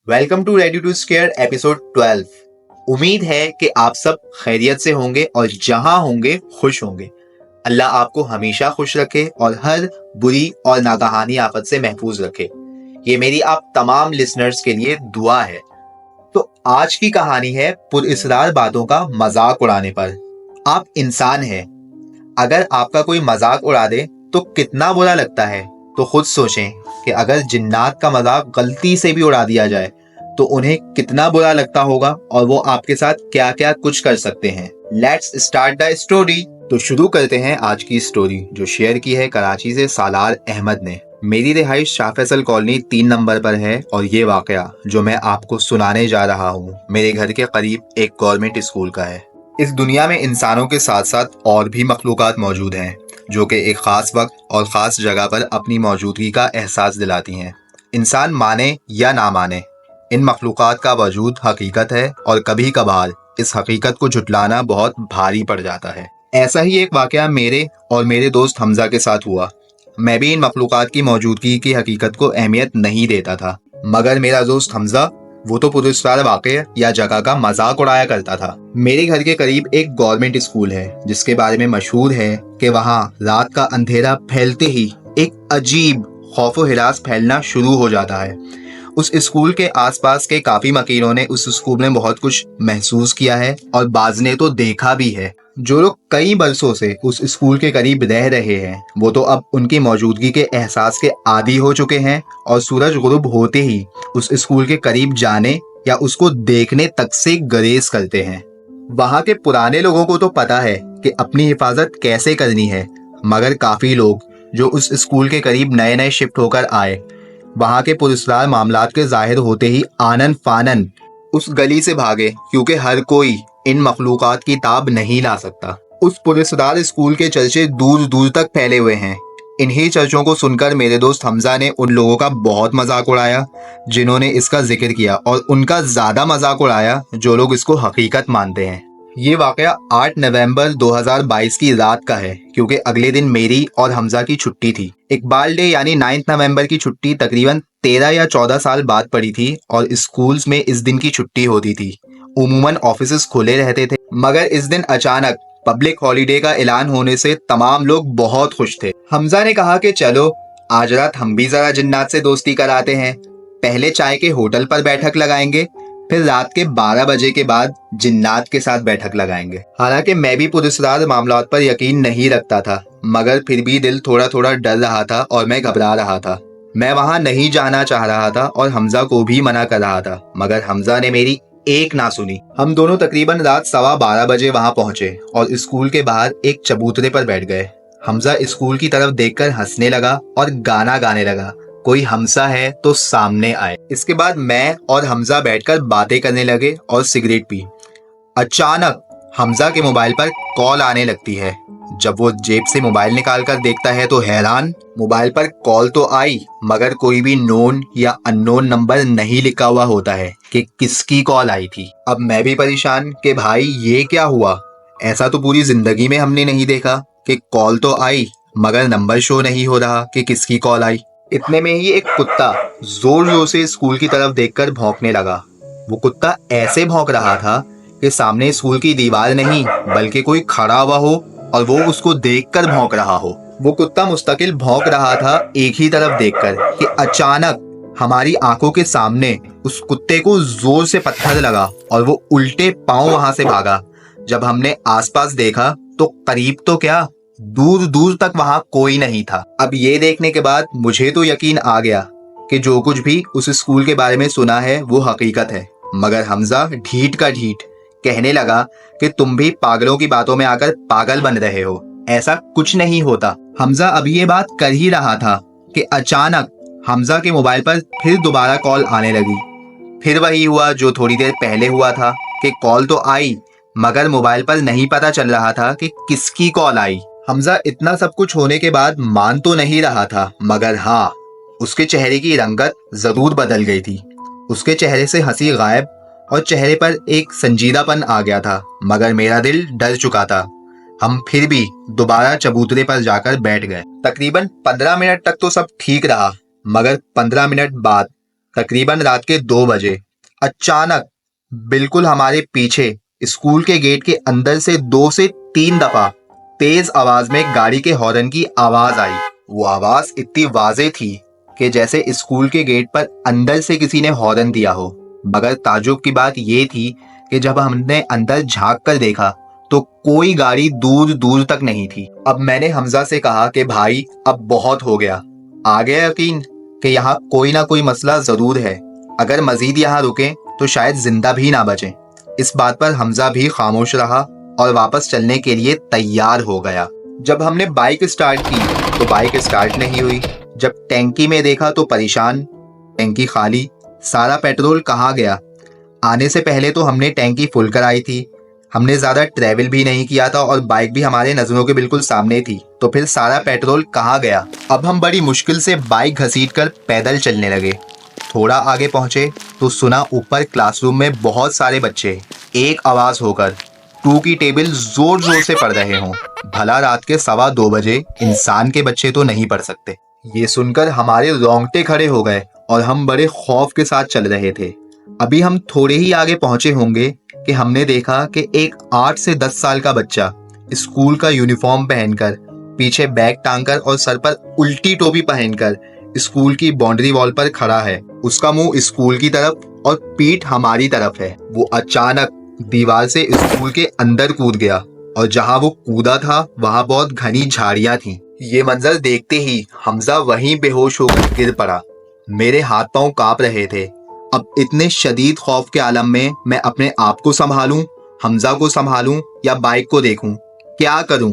Welcome to ready to scare episode 12। उम्मीद है कि आप सब खैरियत से होंगे और जहां होंगे खुश होंगे। अल्लाह आपको हमेशा खुश रखे और हर बुरी और नागहानी आफत से महफूज रखे। ये मेरी आप तमाम लिसनर्स के लिए दुआ है। तो आज की कहानी है पुरइसरार बातों का मजाक उड़ाने पर। आप इंसान हैं, अगर आपका कोई मजाक उड़ा दे तो कितना बुरा लगता है। तो खुद सोचें कि अगर जिन्नात का मजाक गलती से भी उड़ा दिया जाए तो उन्हें कितना बुरा लगता होगा और वो आपके साथ क्या क्या कुछ कर सकते हैं। Let's start the story. तो शुरू करते हैं आज की स्टोरी, जो शेयर की है कराची से सालार अहमद ने। मेरी रिहाइश शाह फैसल कॉलोनी 3 नंबर पर है और ये वाकया जो मैं आपको सुनाने जा रहा हूँ मेरे घर के करीब एक गवर्नमेंट स्कूल का है। इस दुनिया में इंसानों के साथ साथ और भी मखलूकात मौजूद हैं जो कि एक ख़ास वक्त और ख़ास जगह पर अपनी मौजूदगी का एहसास दिलाती हैं। इंसान माने या ना माने, इन मखलूकात का वजूद हकीकत है और कभी कभार इस हकीकत को झुटलाना बहुत भारी पड़ जाता है। ऐसा ही एक वाकया मेरे और मेरे दोस्त हमजा के साथ हुआ। मैं भी इन मखलूकात की मौजूदगी की हकीकत को अहमियत नहीं देता था, मगर मेरा दोस्त हमजा वो तो पुरस्कार वाक़या या जगह का मजाक उड़ाया करता था। मेरे घर के करीब एक गवर्नमेंट स्कूल है जिसके बारे में मशहूर है कि वहाँ रात का अंधेरा फैलते ही एक अजीब खौफ व हिरास फैलना शुरू हो जाता है। उस स्कूल के आसपास के काफी मकीनों ने उस स्कूल में बहुत कुछ महसूस किया है और बाज ने तो देखा भी है। जो लोग कई बरसों से उस स्कूल के करीब रह रहे हैं वो तो अब उनकी मौजूदगी के एहसास के आदी हो चुके हैं और सूरज गुरूब होते ही उस स्कूल के करीब जाने या उसको देखने तक से गुरेज करते हैं। वहाँ के पुराने लोगों को तो पता है कि अपनी हिफाजत कैसे करनी है, मगर काफी लोग जो उस स्कूल के करीब नए नए शिफ्ट होकर आए, वहाँ के पुरस्कार मामलात के जाहिर होते ही आनन फानन उस गली से भागे, क्योंकि हर कोई इन मखलूकात की ताब नहीं ला सकता। उस पुरस्कार स्कूल के चर्चे दूर दूर तक फैले हुए हैं। इन्हीं चर्चों को सुनकर मेरे दोस्त हमजा ने उन लोगों का बहुत मजाक उड़ाया जिन्होंने इसका जिक्र किया, और उनका ज्यादा मजाक उड़ाया जो लोग इसको हकीकत मानते हैं। ये वाकया 8 नवंबर 2022 की रात का है, क्योंकि अगले दिन मेरी और हमजा की छुट्टी थी। इकबाल डे यानी 9 नवंबर की छुट्टी तकरीबन 13 या 14 साल बाद पड़ी थी और स्कूल्स में इस दिन की छुट्टी होती थी। उमूमन ऑफिसेस खुले रहते थे, मगर इस दिन अचानक पब्लिक हॉलीडे का ऐलान होने से तमाम लोग बहुत खुश थे। हमजा ने कहा कि चलो आज रात हम भी जरा जिन्नात से दोस्ती कराते हैं। पहले चाय के होटल पर बैठक लगाएंगे, फिर रात के 12 बजे के बाद जिन्नात के साथ बैठक लगाएंगे। हालांकि मैं भी पुरस्कार मामलात पर यकीन नहीं रखता था, मगर फिर भी दिल थोड़ा थोड़ा डर रहा था और मैं घबरा रहा था। मैं वहां नहीं जाना चाह रहा था और हमजा को भी मना कर रहा था, मगर हमजा ने मेरी एक ना सुनी। हम दोनों तकरीबन रात 12:15 बजे वहां पहुंचे और स्कूल के बाहर एक चबूतरे पर बैठ गए। हमजा स्कूल की तरफ देखकर हंसने लगा और गाना गाने लगा, कोई हमसा है तो सामने आए। इसके बाद मैं और हमजा बैठकर बातें करने लगे और सिगरेट पी। अचानक हमजा के मोबाइल पर कॉल आने लगती है। जब वो जेब से मोबाइल निकाल कर देखता है तो हैरान, मोबाइल पर कॉल तो आई मगर कोई भी नोन या अननोन नंबर नहीं लिखा हुआ होता है कि किसकी कॉल आई थी। अब मैं भी परेशान कि भाई ये क्या हुआ, ऐसा तो पूरी जिंदगी में हमने नहीं देखा कि कॉल तो आई मगर नंबर शो नहीं हो रहा कि किसकी कॉल आई। इतने में ही एक कुत्ता जोर जोर से स्कूल की तरफ देखकर भौंकने लगा। वो कुत्ता ऐसे भौंक रहा था कि सामने स्कूल की दीवार नहीं बल्कि कोई खड़ा हुआ हो और वो उसको देखकर भौंक रहा हो। वो कुत्ता मुस्तकिल भौंक रहा था एक ही तरफ देखकर कि अचानक हमारी आंखों के सामने उस कुत्ते को जोर से पत्थर लगा और वो उल्टे पांव वहां से भागा। जब हमने आसपास देखा तो करीब तो क्या, दूर दूर तक वहां कोई नहीं था। अब ये देखने के बाद मुझे तो यकीन आ गया कि जो कुछ भी उस स्कूल के बारे में सुना है वो हकीकत है, मगर हमजा ढीठ का ढीठ कहने लगा कि तुम भी पागलों की बातों में आकर पागल बन रहे हो, ऐसा कुछ नहीं होता। हमजा अभी ये बात कर ही रहा था कि अचानक हमजा के मोबाइल पर फिर दोबारा कॉल आने लगी। फिर वही हुआ जो थोड़ी देर पहले हुआ था कि कॉल तो आई मगर मोबाइल पर नहीं पता चल रहा था कि किसकी कॉल आई। हमजा इतना सब कुछ होने के बाद मान तो नहीं रहा था, मगर हाँ, उसके चेहरे की रंगत जरूर बदल गई थी। उसके चेहरे से हंसी गायब और चेहरे पर एक संजीदापन आ गया था, मगर मेरा दिल डर चुका था। हम फिर भी दोबारा चबूतरे पर जाकर बैठ गए। तकरीबन 15 मिनट तक तो सब ठीक रहा, मगर 15 मिनट बाद तकरीबन रात के 2 बजे अचानक बिल्कुल हमारे पीछे स्कूल के गेट के अंदर से 2 से 3 दफा तेज आवाज में गाड़ी के हॉर्न की आवाज आई। वो आवाज इतनी वाजे थी कि जैसे स्कूल के गेट पर अंदर से किसी ने हॉर्न दिया हो। मगर ताज्जुब की बात ये थी कि जब हमने अंदर झांक कर देखा तो कोई गाड़ी दूर दूर तक नहीं थी। अब मैंने हमजा से कहा कि भाई अब बहुत हो गया, आ गया यकीन कि यहाँ कोई ना कोई मसला जरूर है, अगर मजीद यहाँ रुके तो शायद जिंदा भी ना बचे। इस बात पर हमजा भी खामोश रहा और वापस चलने के लिए तैयार हो गया। जब हमने बाइक स्टार्ट की तो बाइक स्टार्ट नहीं हुई। जब टैंकी में देखा तो परेशान, टैंकी खाली, सारा पेट्रोल कहाँ गया। आने से पहले तो हमने टैंकी फुल कराई थी, हमने ज्यादा ट्रैवल भी नहीं किया था और बाइक भी हमारे नजरों के बिल्कुल सामने थी, तो फिर सारा पेट्रोल कहाँ गया। अब हम बड़ी मुश्किल से बाइक घसीट कर पैदल चलने लगे। थोड़ा आगे पहुंचे तो सुना ऊपर क्लासरूम में बहुत सारे बच्चे एक आवाज होकर 2 की टेबल जोर जोर से पढ़ रहे हों। भला रात के 2:15 बजे इंसान के बच्चे तो नहीं पढ़ सकते। ये सुनकर हमारे रोंगटे खड़े हो गए और हम बड़े खौफ के साथ चल रहे थे। अभी हम थोड़े ही आगे पहुंचे होंगे कि हमने देखा कि एक 8 से 10 साल का बच्चा स्कूल का यूनिफॉर्म पहनकर, पीछे बैग टांगकर और सर पर उल्टी टोपी पहनकर स्कूल की बाउंड्री वॉल पर खड़ा है। उसका मुंह स्कूल की तरफ और पीठ हमारी तरफ है। वो अचानक दीवार से स्कूल के अंदर कूद गया और जहां वो कूदा था वहां बहुत घनी झाड़ियां थीं। ये मंजर देखते ही हमजा वहीं बेहोश होकर गिर पड़ा। मेरे हाथ पांव कांप रहे थे। अब इतने शदीद खौफ के आलम में मैं अपने आप को संभालूं, हमजा को संभालूं या बाइक को देखूं, क्या करूं,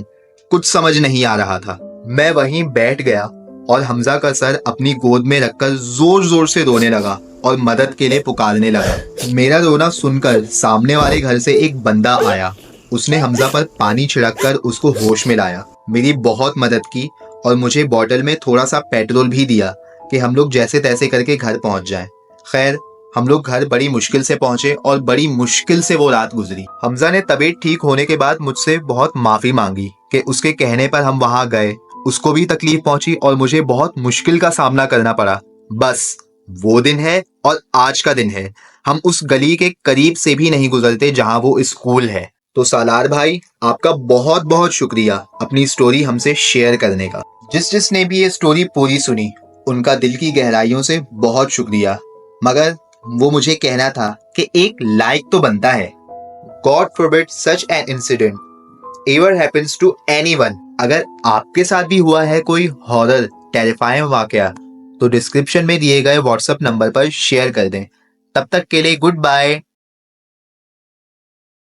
कुछ समझ नहीं आ रहा था। मैं वहीं बैठ गया और हमजा का सर अपनी गोद में रखकर जोर जोर से रोने लगा और मदद के लिए पुकारने लगा। मेरा रोना सुनकर सामने वाले घर से एक बंदा आया। उसने हमजा पर पानी छिड़ककर उसको होश में लाया, मेरी बहुत मदद की और मुझे बोतल में थोड़ा सा पेट्रोल भी दिया कि हम लोग जैसे तैसे करके घर पहुंच जाएं। खैर, हम लोग घर बड़ी मुश्किल से पहुंचे और बड़ी मुश्किल से वो रात गुजरी। हमजा ने तबीयत ठीक होने के बाद मुझसे बहुत माफी मांगी कि उसके कहने पर हम वहां गए, उसको भी तकलीफ पहुंची और मुझे बहुत मुश्किल का सामना करना पड़ा। बस वो दिन है और आज का दिन है। हम उस गली के करीब से भी नहीं गुजरते जहां वो स्कूल है। तो सालार भाई, आपका बहुत बहुत शुक्रिया अपनी स्टोरी हमसे शेयर करने का। जिसने भी ये स्टोरी पूरी सुनी उनका दिल की गहराइयों से बहुत शुक्रिया। मगर वो मुझे कहना था कि एक लाइक तो बनता है। God forbid such an incident ever happens to anyone। अगर आपके साथ भी हुआ है कोई हॉरर टेरिफाइंग वाकया तो डिस्क्रिप्शन में दिए गए व्हाट्सएप नंबर पर शेयर कर दें। तब तक के लिए गुड बाय।